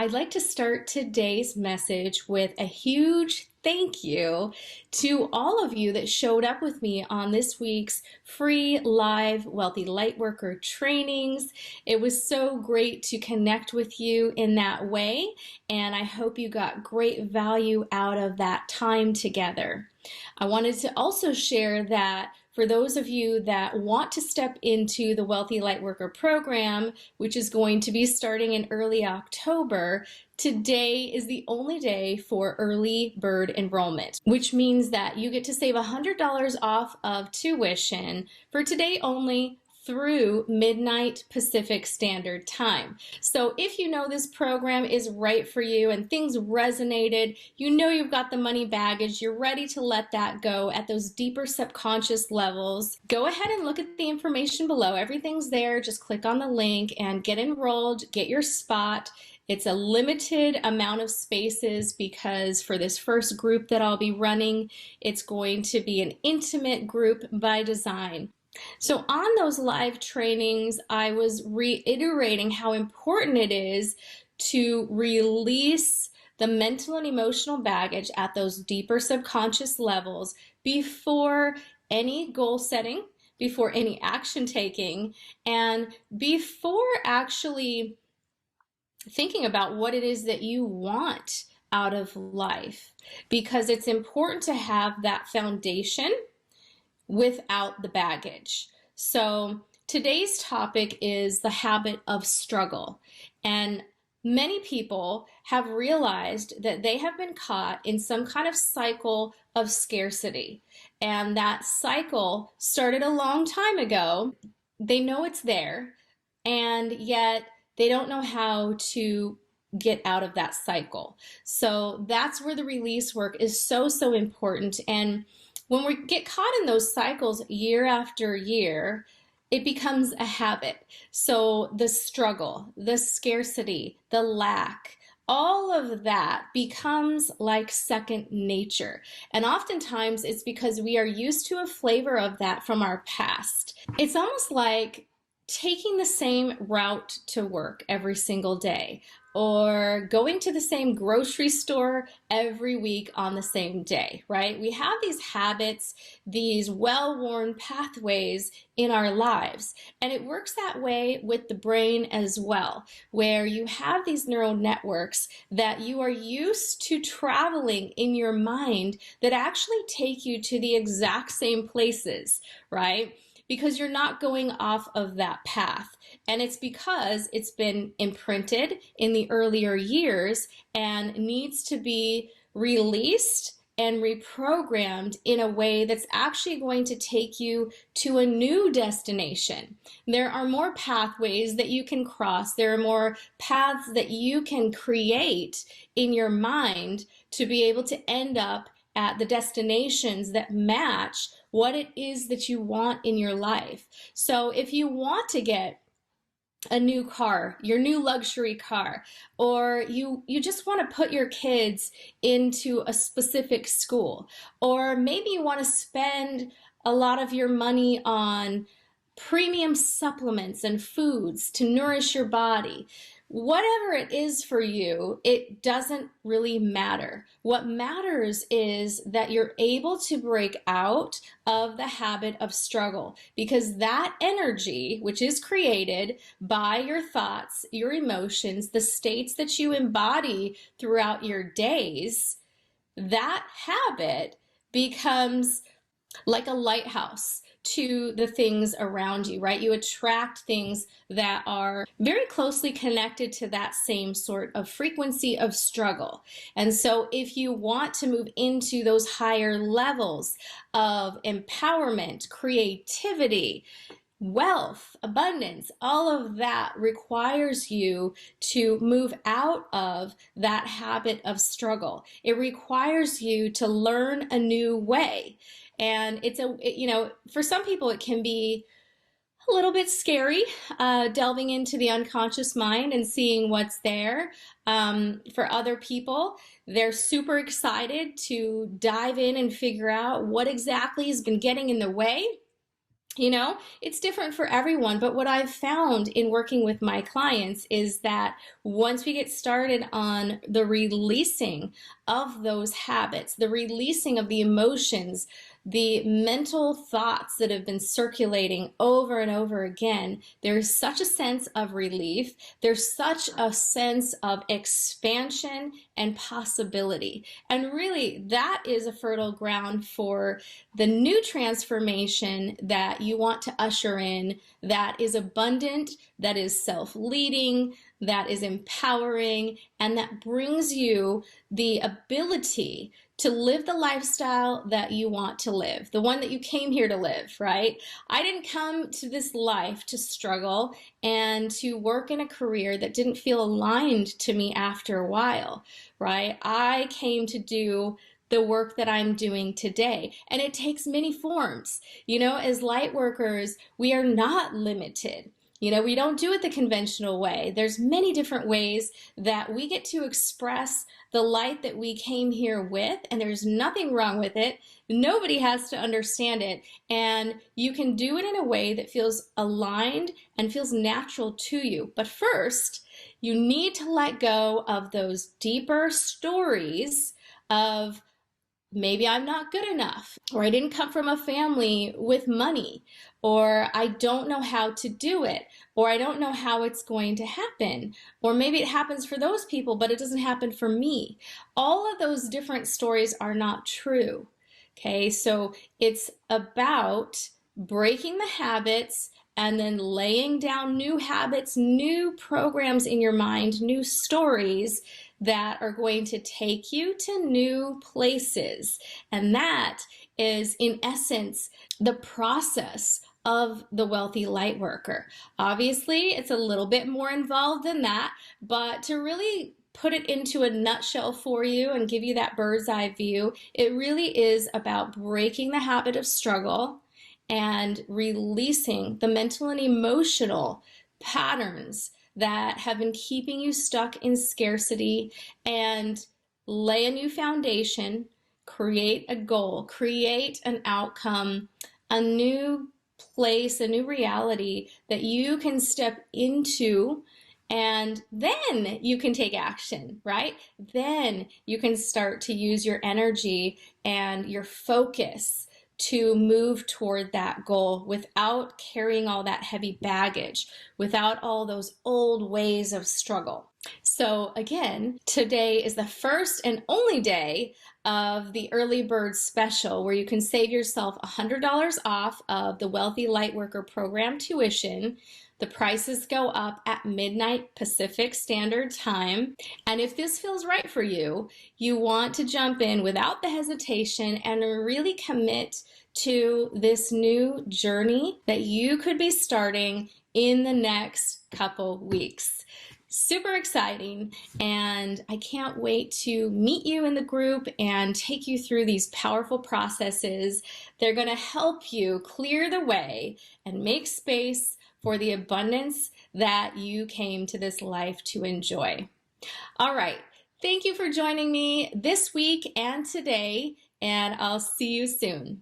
I'd like to start today's message with a huge thank you to all of you that showed up with me on this week's free live Wealthy Lightworker trainings. It was so great to connect with you in that way, and I hope you got great value out of that time together. I wanted to also share that for those of you that want to step into the Wealthy Lightworker program, which is going to be starting in early October, today is the only day for early bird enrollment, which means that you get to save $100 off of tuition for today only through midnight Pacific Standard Time. So if you know this program is right for you and things resonated, you know you've got the money baggage, you're ready to let that go at those deeper subconscious levels, go ahead and look at the information below. Everything's there. Just click on the link and get enrolled, get your spot. It's a limited amount of spaces because for this first group that I'll be running, it's going to be an intimate group by design. So on those live trainings, I was reiterating how important it is to release the mental and emotional baggage at those deeper subconscious levels before any goal setting, before any action taking, and before actually thinking about what it is that you want out of life, because it's important to have that foundation without the baggage. So today's topic is the habit of struggle. And many people have realized that they have been caught in some kind of cycle of scarcity. And that cycle started a long time ago. They know it's there, and yet they don't know how to get out of that cycle. So that's where the release work is so important. And when we get caught in those cycles year after year, it becomes a habit. So the struggle, the scarcity, the lack, all of that becomes like second nature. And oftentimes it's because we are used to a flavor of that from our past. It's almost like taking the same route to work every single day, or going to the same grocery store every week on the same day, right? We have these habits, these well-worn pathways in our lives, and it works that way with the brain as well, where you have these neural networks that you are used to traveling in your mind that actually take you to the exact same places, right? Because you're not going off of that path. And it's because it's been imprinted in the earlier years and needs to be released and reprogrammed in a way that's actually going to take you to a new destination. There are more pathways that you can cross. There are more paths that you can create in your mind to be able to end up at the destinations that match what it is that you want in your life. So if you want to get a new car, your new luxury car, or you just want to put your kids into a specific school, or maybe you want to spend a lot of your money on premium supplements and foods to nourish your body. Whatever it is for you, it doesn't really matter. What matters is that you're able to break out of the habit of struggle, because that energy, which is created by your thoughts, your emotions, the states that you embody throughout your days, that habit becomes like a lighthouse to the things around you, right? You attract things that are very closely connected to that same sort of frequency of struggle. And so if you want to move into those higher levels of empowerment, creativity, wealth, abundance, all of that requires you to move out of that habit of struggle. It requires you to learn a new way. And for some people, it can be a little bit scary, delving into the unconscious mind and seeing what's there. For other people, they're super excited to dive in and figure out what exactly has been getting in the way. It's different for everyone, but what I've found in working with my clients is that once we get started on the releasing of those habits, the releasing of the emotions, the mental thoughts that have been circulating over and over again, there's such a sense of relief. There's such a sense of expansion and possibility. And really, that is a fertile ground for the new transformation that you want to usher in, that is abundant, that is self-leading, that is empowering, and that brings you the ability to live the lifestyle that you want to live, the one that you came here to live, right? I didn't come to this life to struggle and to work in a career that didn't feel aligned to me after a while, right? I came to do the work that I'm doing today. And it takes many forms. As light workers, we are not limited. We don't do it the conventional way. There's many different ways that we get to express the light that we came here with, and there's nothing wrong with it. Nobody has to understand it, and you can do it in a way that feels aligned and feels natural to you. But first, you need to let go of those deeper stories of maybe I'm not good enough, or I didn't come from a family with money, or I don't know how to do it, or I don't know how it's going to happen, or maybe it happens for those people, but it doesn't happen for me. All of those different stories are not true. Okay, so it's about breaking the habits and then laying down new habits, new programs in your mind, new stories that are going to take you to new places. And that is, in essence, the process of the wealthy light worker. Obviously, it's a little bit more involved than that, but to really put it into a nutshell for you and give you that bird's eye view, it really is about breaking the habit of struggle and releasing the mental and emotional patterns that have been keeping you stuck in scarcity, and lay a new foundation, create a goal, create an outcome, a new place, a new reality that you can step into, and then you can take action, right? Then you can start to use your energy and your focus to move toward that goal without carrying all that heavy baggage, without all those old ways of struggle. So again, today is the first and only day of the early bird special, where you can save yourself $100 off of the Wealthy Lightworker program tuition. The prices go up at midnight Pacific Standard Time. And if this feels right for you, you want to jump in without the hesitation and really commit to this new journey that you could be starting in the next couple weeks. Super exciting, and I can't wait to meet you in the group and take you through these powerful processes. They're going to help you clear the way and make space for the abundance that you came to this life to enjoy. All right, thank you for joining me this week and today, and I'll see you soon.